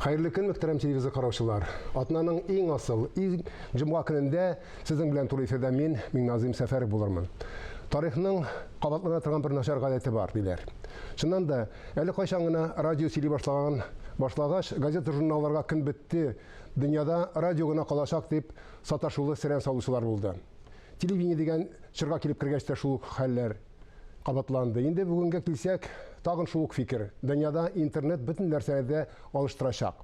Хайырлы көн, мөхтәрәм телевизор караучылар. Атнаның иң асыл, иң җомга көнендә сезнең белән туры эфирдә мин Миңназыйм Сәфәров булырмын. Тарихның кабатлана торган бер начар гадәте бар, диләр. Шуннан да, әле кайчан гына радио сөйли башлагач, газета-журналларга көн бетте, дөньяда радио гына калачак дип саташулы сәрән салучылар булды. Телевидение дигән чорга килеп кергәч тә шул хәлләр кабатланды. Инде бүгенгә килсәк, тагын шул ук фикер. Дөньяда интернет бөтен нәрсәдә алыштырачак.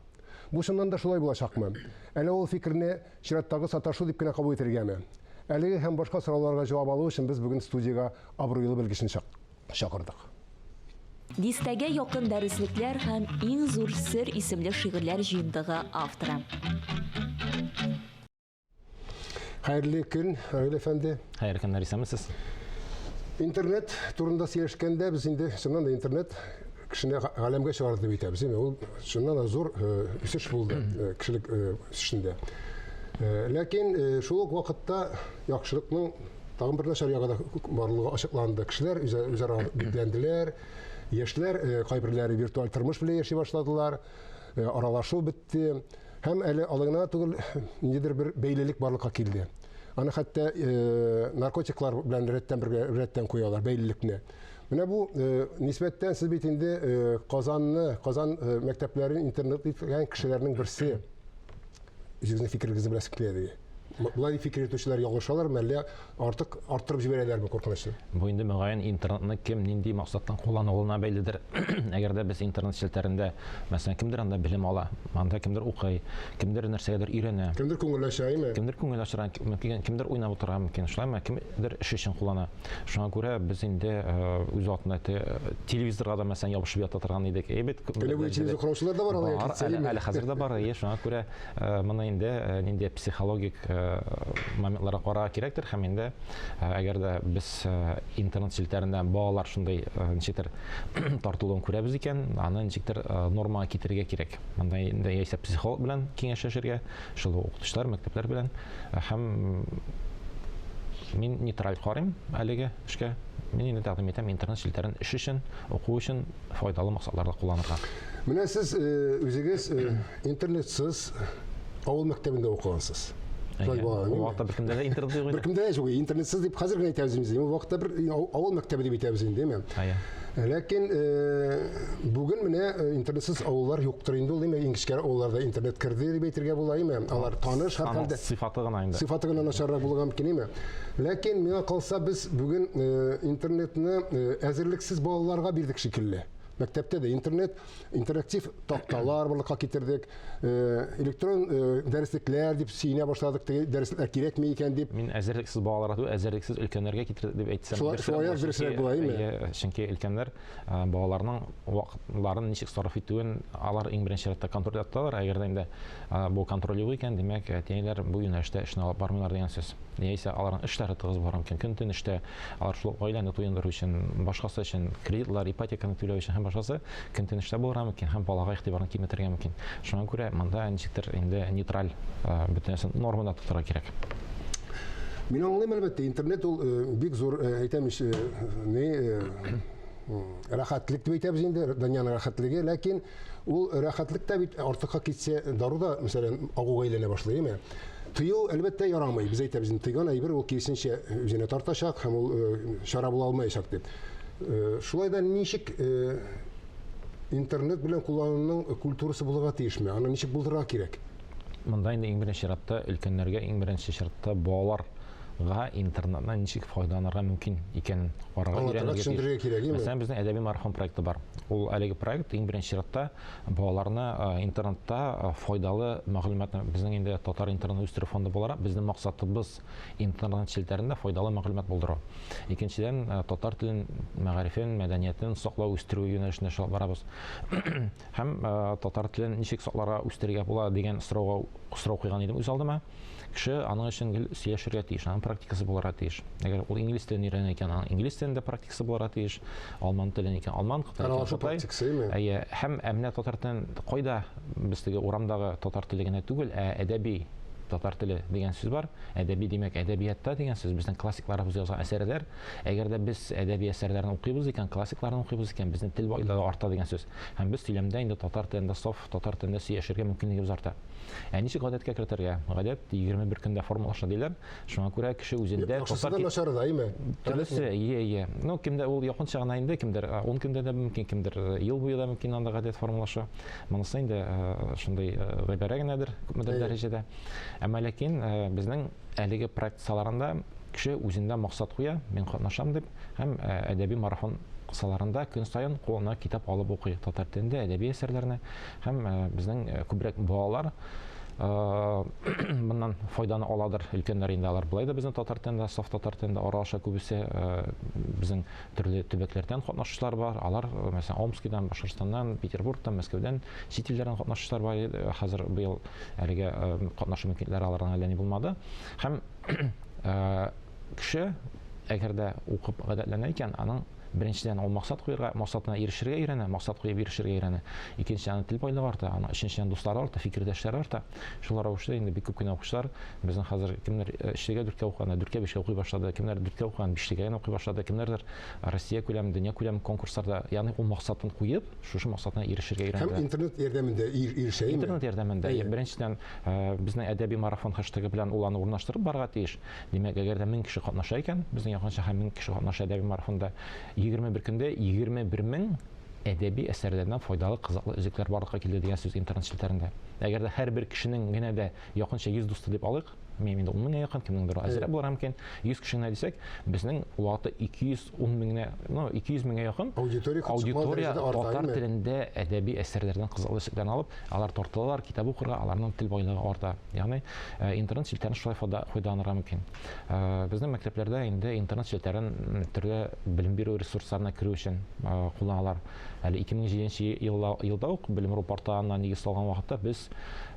Бу шуннан да шулай булачакмы? Әле ул фикерне чираттагы саташу дип кенә кабул итәргәме? Әлеге һәм башка сорауларга җавап алу өчен без бүген студиягә абруйлы белгечне чакырдык. Дистәгә якын дәреслекләр һәм иң зур сер исемле шигырьләр җыентыгы авторы. Хәерле көн, Равил әфәнде. Хәерле көннәр, исәнмесез? Интернет турында сөйләшкәндә без инде шуннан да интернет кешене галәмгә чыгарды дип әйтәбез. Ул шуннан да зур үсеш булды кешелек үсешендә. Ләкин шул ук вакытта яхшылыкның тагын бер начар ягы да барлыгы ачыкланды. Кешеләр үзара бикләнделәр, яшьләр кайберләре виртуаль тормыш белән яши башладылар, аралашу бетте. Һәм әле алыңна түгел ниндидер бер бәйлелек барлыкка килде. Аны хәтта наркотиклар белән рәттән куялар бәйлелекне. Менә бу нисбәттән сез бит инде Казан мәктәпләрен интернет иткән кешеләрнең берсе. Үзегезнең фикерегезне беләсез килә. Булай фикер итүчеләр ялгышалар, мәллә артык арттырып җибәрәләрме куркынычлы? Бу инде мөгаен интернетны кем нинди максаттан куллануына бәйледер. Әгәр дә без интернет челтәрендә, мәсәлән, кемдер анда белем ала, анда кемдер укый, кемдер нәрсәгәдер өйрәнә. Кемдер күңелләшәме? Кемдер күңелләшә, кемдер уйнап утыра мөмкин, шулаймы? Кемдер эш өчен куллана. Шуңа күрә без инде үз атына телевизорга да мәсәлән ябышып ята торган идек. Әйбәт телевизор караучылар да бар алар. Әле хәзердә бар, шуңа күрә моны инде нинди психологик моментларга карарга кирәктер һәм инде әгәр дә без интернет челтәрендә балалар шундай ничектер тартылуын күрәбез икән, аны ничектер нормага китергә кирәк. Монда инде яисә психолог белән киңәшләшергә, шул укытучылар, мәктәпләр белән һәм мин нейтраль карыйм әлеге эшкә. Мин инде тәкъдим итәм интернет челтәрен эш өчен, уку өчен файдалы максатларда кулланырга. Менә сез үзегез интернетсыз авыл мәктәбендә укыгансыз. Вакытта беркемдә дә интернет юк. Беркемдә дә юк. Интернетсыз дип хәзер генә әйтәбез инде. Ул вакытта бер авыл мәктәбе дип әйтәбез инде, әйме? Ләкин бүген менә интернетсыз авыллар юктыр инде, ул иң кечкенә авылларда интернет керде дип әйтергә була, әйме? Алар таныш һәр хәлдә сыйфаты гына инде. Сыйфаты гына начаррак булган мөмкин, әйме? Ләкин миңа калса без бүген интернетны әзерлексез балаларга бирдек шикелле. Мәктәптә дә интерактив такталар барлыкка китердек, электрон дәреслекләр дип сөенә башладык, дәресләр кирәкме икән дип. Мин әзерлексез балаларга түгел, әзерлексез өлкәннәргә китердек дип әйтсәм. Шулай дөресрәк була, әйме? Чөнки өлкәннәр балаларның вакытларын ничек сарыф итүен алар иң беренче рәттә контроль итәләр. Әгәр дә инде бу контроль юк икән, димәк, әтиләр бу юнәлештә эшне алып бармыйлар дигән сүз. Яисә аларның эшләре тыгыз бара мөмкин. Көн-төн эштә алар шул гаиләне туендыру өчен, башкасы өчен, кредитлар, ипотеканы түләү өчен һәм башкасы көн-төн эштә булырга мөмкин һәм балага игътибарын киметергә мөмкин. Шуңа күрә монда ничектер инде нейтраль бөтен нәрсәне нормада тотарга кирәк. Мин аңлыйм, әлбәттә, интернет ул бик зур әйтәмеш рәхәтлек дип әйтәбез инде, дөньяның рәхәтлеге, ләкин ул рәхәтлек тә бит артыкка китсә даруда, мәсәлән, агуга әйләнә башлый, әйме? Тыю әлбәттә ярамый. Без әйтәбез инде, тыйган әйбер ул киресенчә үзенә тартачак һәм ул чара була алмаячак дип. Шулай да ничек интернет белән куллануның культурасы булырга тиешме? Аны ничек булдырырга кирәк? Монда инде иң беренче чиратта өлкәннәргә иң беренче чиратта балаларга интернеттан ничек файдаланырга мөмкин икәнен карарга кирәк. Мәсәлән, безнең әдәби марафон проекты бар. Ул әлеге проект иң беренче чиратта балаларны интернетта файдалы мәгълүматны, безнең инде татар интернет үстерү фонды буларак, безнең максатыбыз интернет челтәрендә файдалы мәгълүмат булдыру. Икенчедән, татар телен, мәгарифен, мәдәниятен саклау, үстерү юнәлешендә шулай барабыз. Һәм татар телен ничек сакларга, үстерергә була дигән сорау куйган идем үз алдыма. Кеше аның өчен сөйләшергә тиеш, аның практикасы булырга тиеш. Әгәр ул инглиз телен өйрәнә икән, аның инглиз телендә практикасы булырга тиеш, алман телен икән, алман, кытай. Һәм әмнә татар телен кайда без теге урамдагы татар теле генә түгел, әдәби татар теле дигән сүз бар. Әдәби димәк, әдәбиятта дигән сүз безнең классикларыбыз язган әсәрләр. Әгәр дә без әдәби әсәрләрне укыйбыз икән, классикларны укыйбыз икән, безнең тел байлыгы арта дигән сүз. Һәм без сөйләмдә инде татар телендә саф, татар телендә сөйләшергә мөмкинлегебез арта. Ничек гадәткә кертергә? Гадәт 21 көндә формалаша диләр. Шуңа күрә кеше үзендә татар начары да, име? Төрлесе, ну кемдә ул якынча гына инде, кемдер 10 көндә дә мөмкин, кемдер ел буе да мөмкин анда гадәт формалаша. Монысы инде шундый гыйбарә генәдер күпмедер дәрәҗәдә. Әмма ләкин безнең әлеге практикаларында кеше үзендә максат куя, мин катнашам дип, һәм әдәби марафон кысаларында көн саен кулына китап алып укый татар телендә әдәби әсәрләрне, һәм безнең күбрәк балалар bundan файданы аладыр. Өлкәннәр инде алар булай да безнең татар телендә, саф татар телендә аралаша күбесе безнең төрле төбәкләрдән катнашучылар бар. Алар мәсәлән Омскидан, Башкортстаннан, Петербургтан, Мәскәүдән, чит илләрдән катнашучылар бар. Хәзер быел әлегә катнашу мөмкинлекләре аларның әллә ни булмады. Һәм кеше әгәр дә укып гадәтләнә икән, аның Беренчедән ул максат куярга, максатына ирешергә өйрәнә, максат куеп ирешергә өйрәнә. Икенчедән тел байлыгы арта, аны өченчедән дуслары арта, фикердәшләре арта. Шулар рәвештә инде бик күп кенә укучылар безнең хәзер кемнәр 3-гә 4-кә укыган, 4-кә 5-кә укый башлады, кемнәр 4-кә укыган, 5-кә укый башлады, кемнәрдер Россия күләм, дөнья күләм конкурсларда, ягъни ул максатын куеп, шушы максатына ирешергә өйрәнә. Һәм интернет ярдәмендә ирешә. Интернет ярдәмендә беренчедән безнең әдәби марафон хэштегы белән ул аны урнаштырып барырга тиеш. Димәк, әгәр дә 1000 кеше катнаша икән, безнең якынча 1000 кеше катнаша әдәби марафонда 21 көндә 21,000 әдәби әсәрләрдән файдалы кызыклы өзекләр барлыкка килде дигән сүз интернет челтәрендә. Әгәр дә һәрбер кешенең генә дә якынча 100 дусты дип алыйк, мен инде 10 меңгә якын, кемнеңдер әзрәк булыр мөмкин, 100 кешене дисәк, безнең вакыты 210 меңгә, 200 меңгә якын аудитория татар телендә әдәби әсәрләрдән кызыклы өзекләрне алып, алар тартылалар, китап укырга, аларның тел байлыгы арта. Ягъни интернет челтәрен шулай файдаланырга мөмкин. Безнең мәктәпләрдә инде интернет челтәрен төрле белем бирү ресурсларына керү өчен кулланалар. Әле 2007 елда ук белем бирү порталына нигез салган вакытта без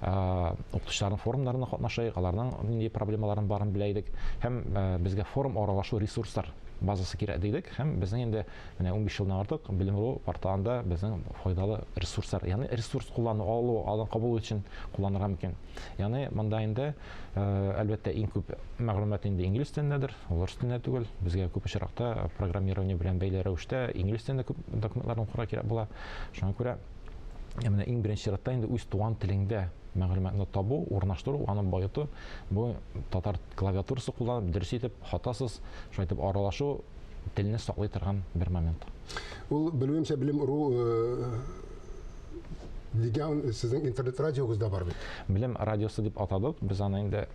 укытучыларның форумнарына катнашайык, аларның нинди проблемаларын барын белә идек, һәм безгә форум аралашу ресурслар базасы кирәк дидек, һәм безнең инде менә 15 елдан артык белем бирү порталында безнең файдалы ресурслар, ягъни ресурс куллану, алу кабул өчен кулланырга мөмкин. Ягъни монда инде әлбәттә иң күп мәгълүмат инде инглиз телендәдер, рус телендә түгел. Безгә күп очракта программирование белән бәйле рәвештә инглиз телендә күп документларны укырга кирәк була. Шуңа күрә менә иң беренче чиратта инде үз туган телеңдә мәгълүматны табу, урнаштыру, аны байыту, бу татар клавиатурасы кулланып, дөрес итеп, хатасыз, шулай итеп аралашу телне саклый торган бер момент. Ул белүемчә белем бирү дигән сезнең интернет радиогызда бар бит. Белем радиосы дип атадык. Без аны инде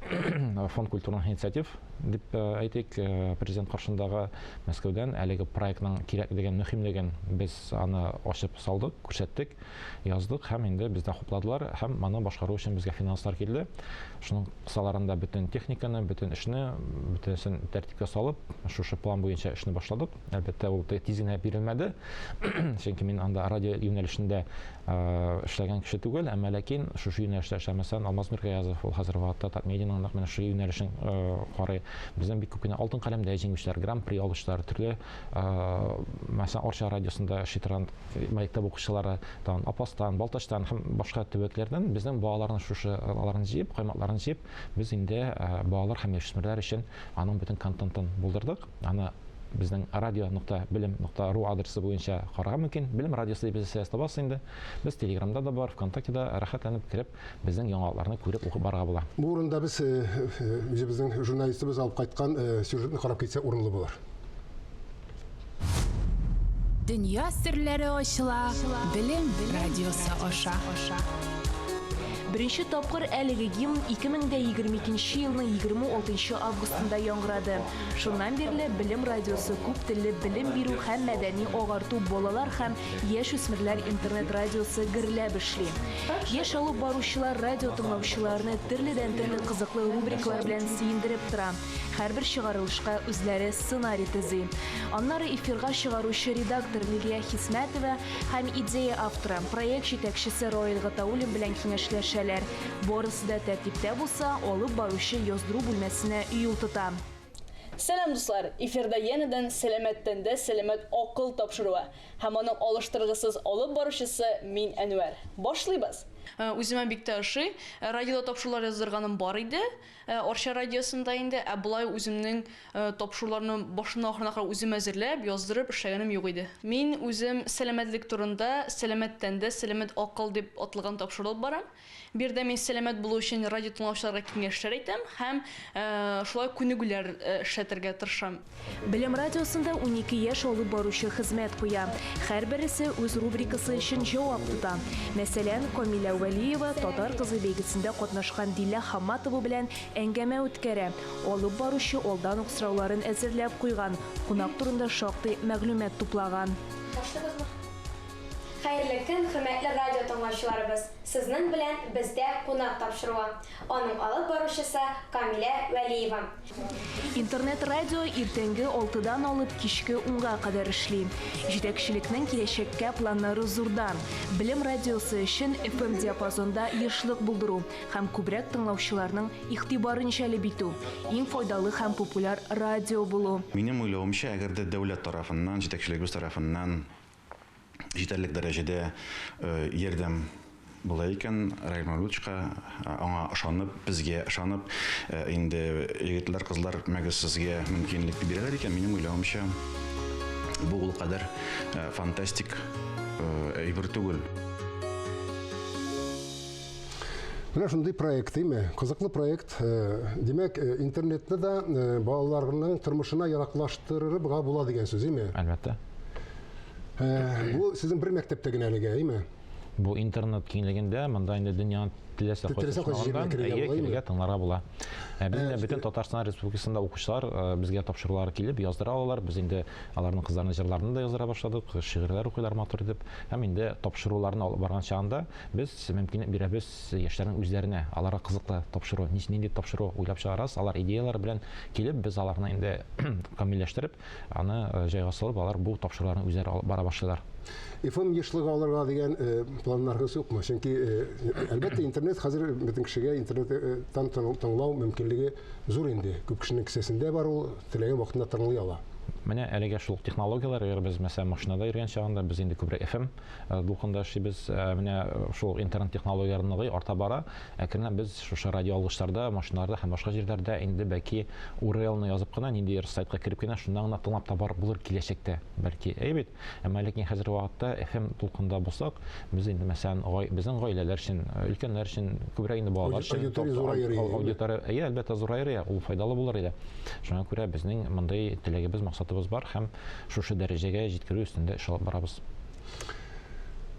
фонд культурный инициатив дип әйтик, президент каршындагы Мәскәүдән әлеге проектның кирәклеген, мөһимлеген без аны ачып салдык, күрсәттек, яздык, һәм инде бездә хупладылар, һәм моны башкару өчен безгә финанслар килде. Шуның кысаларында бөтен техниканы, бөтен эшне, бөтенсен тәртипкә салып, шушы план буенча эшне башладык. Әлбәттә, ул тиз генә бирелмәде, чөнки мин анда радио юнәлешендә эшләгән кеше түгел, әмма ләкин шушы юнәлештә эшләмәсән, Алмаз Миргаязов ул хәзер вакытта Татмедианың менә шушы юнәлешен карый. Безнең бик күп кенә алтын каләмдә җиңүчеләр, гран-при алучылар, төрле мәсәлән Арча радиосында шитран мәктәп укучылары, Апастан, Балтачтан һәм башка төбәкләрдән безнең балаларны шушы аларны җыеп, каймакларын җыеп, без инде балалар һәм яшьләр өчен аның бөтен контентын булдырдык. Аны безнең radio.bilim.ru адресы буенча карарга мөмкин. Белем радиосы дип сәясәт табасыз инде. Без Телеграмда да бар, ВКонтактеда рәхәтләнеп кирип, безнең яңалыкларны күреп укып барырга була. Бу урында без безнең журналистыбыз алып кайткан сюжетны карап китсә урынлы булыр. Дөнья серләре ачыла, белем радиосы аша. Беренче тапкыр әлеге гимн 2022 елның 26 августында яңгырады. Шуннан бирле Белем радиосы күп телле белем бирү һәм мәдәни агарту балалар һәм яшь-үсмерләр интернет радиосы гөрләп эшли. Яшь алып баручылар радио тыңлаучыларны төрледән-төрле кызыклы рубрикалар белән сөендереп тора. Һәрбер чыгарылышка үзләре сценарий төзи. Аннары эфирга чыгаручы редактор Лилия Хисмәтова һәм идея авторы, проект җитәкчесе Роил Гатауллин белән киңәшләшәләр. Барысы да тәртиптә булса, алып баручы яздыру бүлмәсенә юл тота. Сәлам дуслар, эфирда янәдән сәламәттән дә сәламәт акыл тапшыруы. Һәм аның алыштыргысыз алып баручысы мин Әнвәр. Башлыйбыз. Үземә бик тә ошый. Радиода тапшырулар яздырганым бар иде. Арча радиосында инде, булай үземнең тапшыруларны башыннан ахырына кадәр үзем әзерләп, яздырып эшләгәнем юк иде. Мин үзем сәламәтлек турында, сәламәт тәндә, сәламәт акыл дип аталган тапшыру алып барам. Bir de мен сәламәт булу өчен радио тыңлаучыларга киңәшләр әйтәм һәм шулай күнегүләр эшләтергә тырышам. Білім радиосында 12 яшь алып баручы хезмәт куя. Һәр берсе үз рубрикасы өчен җавап тота. Мәсәлән, Камилә Вәлиева Татар кызы бәйгесендә катнашкан Дилә Хамматова белән әңгәмә үткәрә. Алып баручы алдан ук сорауларын әзерләп куйган, кунак турында шактый мәгълүмат туплаган. Хәерле көн, хөрмәтле радио тыңлаучыларыбыз. Сезнең белән бездә кунак тапшыруы. Аның алып баручысы Камилә Вәлиева. Интернет-радио иртәнге 6-дан алып кичке 10-га кадәр эшли. Җитәкчелекнең киләчәккә планнары зурдан. Білім радиосы өчен FM диапазонда ешлык булдыру һәм күбрәк тыңлаучыларның игътибарын җәлеп итү. Иң файдалы һәм популяр радио булу. Минем уйлавымча, әгәр дә дәүләт тарафыннан, җитәкчелегебез тарафыннан җитәрлек дәрәҗәдә ярдәм була икән, Раил Мавлудовичка аңа ышанып, безгә ышанып, инде егетләр, кызлар мәгез сезгә мөмкинлек бирәләр икән, минем уйлавымча, бу ул кадәр фантастик әйбер түгел. Менә шундый проект, кызыклы проект. Демәк, интернетны да балаларның тормышына яраклаштырырга була дигән сүз, Әлбәттә. Бу сезнең бер мәктәптә генә әлегә, Бу интернет киңлегендә, монда инде дөньяның теләсә кайсы тыңларга була. Бездә бөтен Татарстан Республикасында укучылар безгә тапшырулар килеп яздыра алалар. Без инде аларның кызларының җырларын да яздыра башладык, шигырьләр укыйлар матур дип. Һәм инде тапшыруларны алып барган чагында без мөмкинлек бирәбез яшьләрнең үзләренә, аларга кызыклы тапшыру, нинди тапшыру уйлап чыгарас, алар идеялар белән килеп, без аларны инде камилләштереп, аны җайга салып, алар бу тапшыруларны үзләре алып бара башлыйлар. FM ешлыгы алырга дигән планнарыгыз юкмы? Чөнки әлбәттә интернет хәзер бөтен кешегә интернеттан тыңлау мөмкинлеге зур инде. Күп кешенең кесәсендә бар, ул теләгән вакытында тыңлый ала. Менә әлегә шул технологиялар, ягъни без мәсәлән машинада йөргән чагында biz инде күбрәк FM дулкында эшлибез. Менә шул интернет технологияләрне арта бара. Әкренләп без шушы радио алгычларда, машиналарда һәм башка җирләрдә инде бәки URL-ны язып кына, ниндидер сайтка кирип кенә шуннан гына тыңлап табар булыр киләчәктә. Бәлки, бит. Әмма ләкин хәзерге вакытта FM дулкында булсак, без инде мәсәлән безнең гаиләләр өчен, өлкәннәр өчен күбрәк инде балалар өчен аудитория, әлбәттә зурайыр, ул файдалы булыр иде. Шуңа күрә безнең мондай теләгебез, максатыбыз бар һәм шушы дәрәҗәгә җиткерү өстендә эш алып барабыз.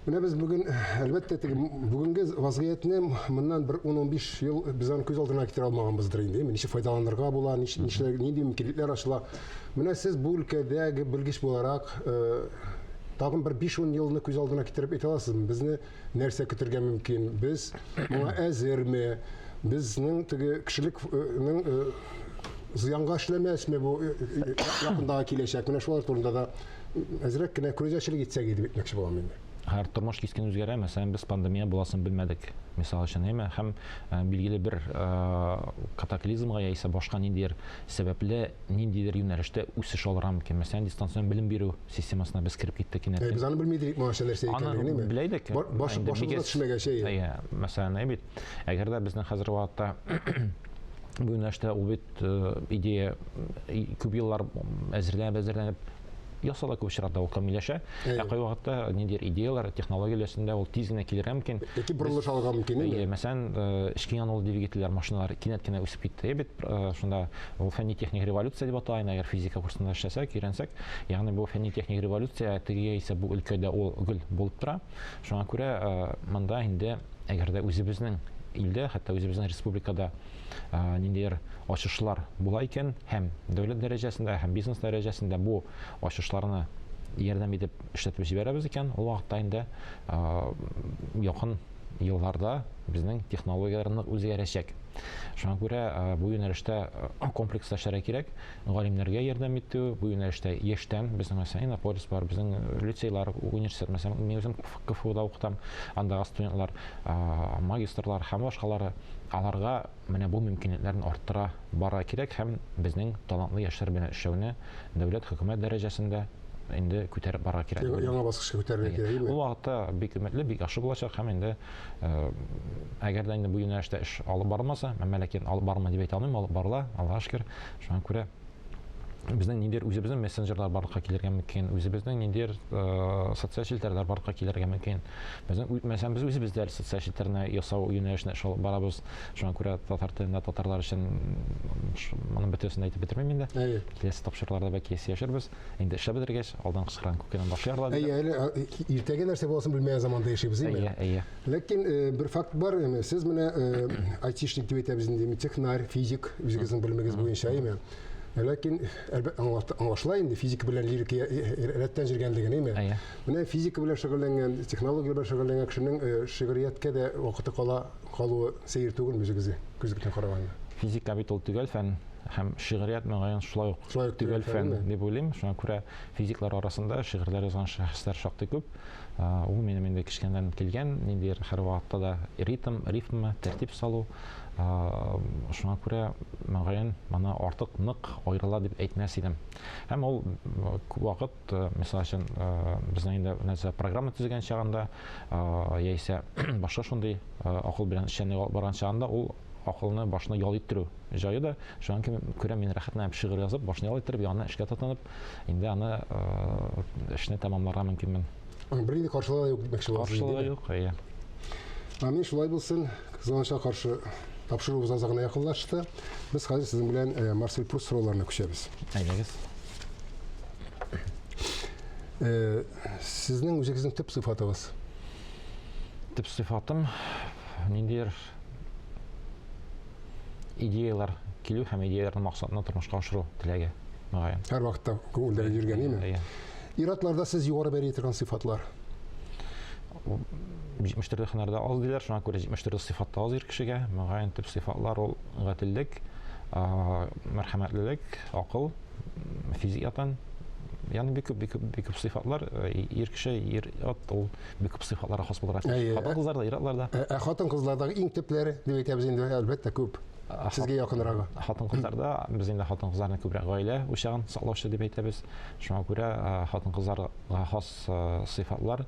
Менә без бүген әлбәттә бүгенге вазгыятьне моннан 10-15 ел без аны күз алдына китерә алмаганбыздыр инде. Ничек файдаланырга була, нинди мөмкинлекләр ачыла. Менә сез бу өлкәдәге белгеч буларак тагын бер 5-10 елны күз алдына китереп әйтә аласызмы? Безне нәрсә көтәргә мөмкин? Без моңа әзерме? Безнең теге кешелекнең зыянга эшләмәсме бу якындагы киләчәк? Менә шулар турында да әзрәк кенә күрәзәчелек итсәк иде битмәкче булам инде. Һәр тормыш кискен үзгәрә, мәсәлән, без пандемия буласын белмәдек. Мисал өчен, һәм билгеле бер катаклизмга яисә башка ниндидер сәбәпле ниндидер юнәлештә үсеш алырга мөмкин. Мәсәлән, дистанцион белем бирү системасына без кирип киттек инде. Без аны белмидек, моңа нәрсә икәнлегене. Аны беләйдек. Башыбызда төшмәгән шей. Мәсәлән, әгәр дә безнең хәзерге вакытта бу юнәлештә ул бит идея күп еллар әзерләнеп ясала күп очракта ул камилләшә. Кай вакытта ниндидер идеялар, технологияләрендә ул тиз генә килергә мөмкин. Яки борылыш алырга мөмкин. Мәсәлән, эчке янулы двигательләр, машиналар кинәт кенә үсеп китте. Бит шунда ул фәнни-техник революция дип аталган, әгәр физика курсында эшләсәк, өйрәнсәк, ягъни бу фәнни-техник революция тегегә исә бу өлкәдә ул гөл булып тора. Шуңа күрә монда инде әгәр дә үзебезнең илдә, хәтта үзебезнең республикада ниндидер ачышлар була икән, һәм дәүләт дәрәҗәсендә, һәм бизнес дәрәҗәсендә бу ачышларны ярдәм итеп эшләтеп җибәрәбез икән, ул вакытта инде якын елларда безнең технологияларны үзгәрәчәк. Шуңа күрә бу юнәлештә комплекслы эшләргә кирәк, галимнәргә ярдәм итү, бу юнәлештә яшьтән безнең мәсәлән Иннополис бар, безнең лицейлар, университет, мәсәлән, мин үзем КФУда укытам, андагы студентлар, магистрлар һәм башкалары, аларга менә бу мөмкинлекләрне арттыра бара кирәк һәм безнең талантлы яшьләр белән эшләүне дәүләт, хөкүмәт дәрәҗәсендә инде күтәреп барырга кирәк. Яңа баскычка күтәрергә кирәк. Ул вакытта бик өметле, бик яхшы булачак һәм инде әгәр дә инде бу юнәлештә эш алып бармаса, мәмләкәт алып бармый дип әйтә алмыйм, алып барыла, Аллаһка шөкер. Шуңа күрә безнең ниндидер үзебезнең мессенджерлар барлыкка килергә мөмкин, үзебезнең ниндидер социаль челтәрләр барлыкка килергә мөмкин. Мәсәлән, без үзебез дә социаль челтәрне ясау юнәлешенә эш алып барабыз. Шуңа күрә татар телендә татарлар өчен моның бөтенсен әйтеп бетермим инде. Киләсе тапшыруларда бәлки яшәрбез. Инде эшә бетергәч, алдан кычкырган күкәннән башлыйлар. Иртәгә нәрсә булсын белмәгән заманда яшибез, әйе. Ләкин бер факт бар, сез менә айтишник дип әйтәбез инде, технарь, физик, үзегезнең белемегез буенча, әйме? Ләкин аңлашыла инде физика белән лирика рәттән җиргәнлеген, әйме? Менә физика белән шөгыльләнгән, технология белән шөгыльләнгән кешенең шигърияткә дә вакыты калуы сәер түгел үзегезгә күзгә караганда. Физика бит ул түгел фән һәм шигърият мәгънәсен шулай ук түгел фән дип уйлыйм. Шуңа күрә физиклар арасында шигырьләр язган шәхесләр шактый күп. Ул минем инде кичкәннән килгән, ниндидер һәр вакытта да ритм, тәртип салу. Шуңа күрә мәгънәсен мана артык нык аерыла дип әйтмәс идем. Һәм ул вакыт, мисал өчен, безнең инде нәрсә программа төзегән чагында, яисә башка шундый акыл белән эшчәнлек алып барган чагында ул акылны башына ял иттерү җае да. Шуңа күрә мин рәхәтләнеп шигырь язып, башына ял иттереп, янына эшкә тотынып, инде аны эшне тәмамларга мөмкинмен. Бер каршылыгы юк димәкче буласыз. Каршылыгы юк, әйе. Амин, шулай булсын. Кызганычка каршы тапшыруыбыз аз гына якынлашты. Без хәзер сезнең белән Марсель Пруст сорауларына күчәбез. Әйдәгез. Сезнең үзегезнең төп сыйфатыгыз? Төп сыйфатым ниндидер идеялар килү һәм идеяларның максатына тормышка ашыру теләге. Һәр вакытта күңелдә йөргән, әйме? Иратларда сез югары бәя итергән сыйфатлар? 74 һөнәрдә аз диләр, шуңа күрә 74 сыйфатта аз ир кешегә. Мәгънәсен төп сыйфатлар ул гатиллек, мәрхәмәтлелек, акыл, физикатан. Яны бик күп сыйфатлар, ир кеше, ир ат ул бик күп сыйфатларга хас булыр. Хатын-кызларда, иратларда. Хатын-кызлардагы иң төпләре дип әйтәбез инде, әлбәттә күп. Сезгә якынрагы. Хатын-кызларда без инде хатын-кызларны күбрәк гаилә учагын саклаучы дип әйтәбез. Шуңа күрә хатын-кызларга хас сыйфатлар,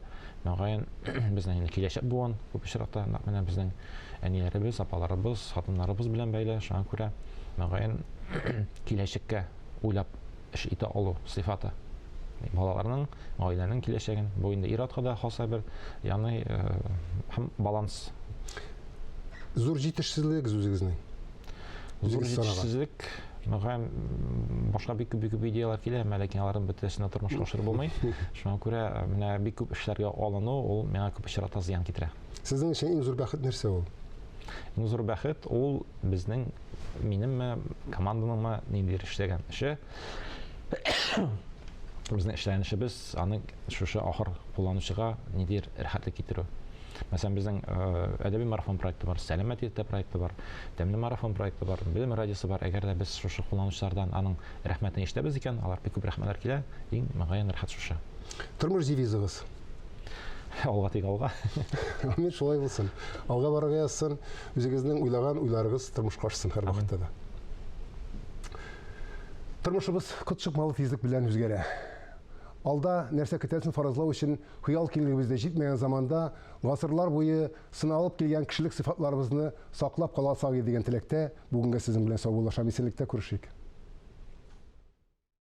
мәгънәсен безнең киләчәк буын күп очракта менә безнең әниләребез, апаларыбыз, хатыннарыбыз белән бәйле. Шуңа күрә мәгънәсен киләчәккә уйлап эш итә алу сыйфаты. Балаларның, гаиләнең киләчәген, бу инде ир-атка да хас бер, яны һәм баланс. Зур җитешсезлек үзегезнең. Зур җитешсезлек, мәгънәсен башка бик күп идеялар килә, ләкин аларның бөтенесенә тормышка ашырып булмый. Шуңа күрә менә бик күп эшләргә алыну, ул миңа күп очракта зыян китерә. Сезнең өчен иң зур бәхет нәрсә ул? Иң зур бәхет ул безнең, минемме, команданыңмы ниндидер эшләгән эше. Безнең эшләгән эшебез аны шушы ахыр кулланучыга ниндидер рәхәтлек китерү. Мәсәлән, безнең әдәби марафон проекты бар, сәламәт итә проекты бар, тәмле марафон проекты бар, белем радиосы бар. Әгәр дә без шушы кулланучылардан аның рәхмәтен ишетәбез икән, алар бик күп рәхмәтләр килә, иң мәгънәсен рәхәт шушы. Тормыш девизыгыз? Алга тик алга. Амин, шулай булсын. Алга барырга язсын, үзегезнең уйлаган уйларыгыз тормышка ашсын һәр вакытта да. Тормышыбыз кытчыкмалы тизлек белән үзгәрә. Алда нәрсә көтәсен фаразлау өчен хыял киңлегебездә җитмәгән заманда гасырлар буе сыналып килгән кешелек сыйфатларыбызны саклап каласак дигән теләктә бүгенгә сезнең белән саубуллашам, исәнлектә күрешик.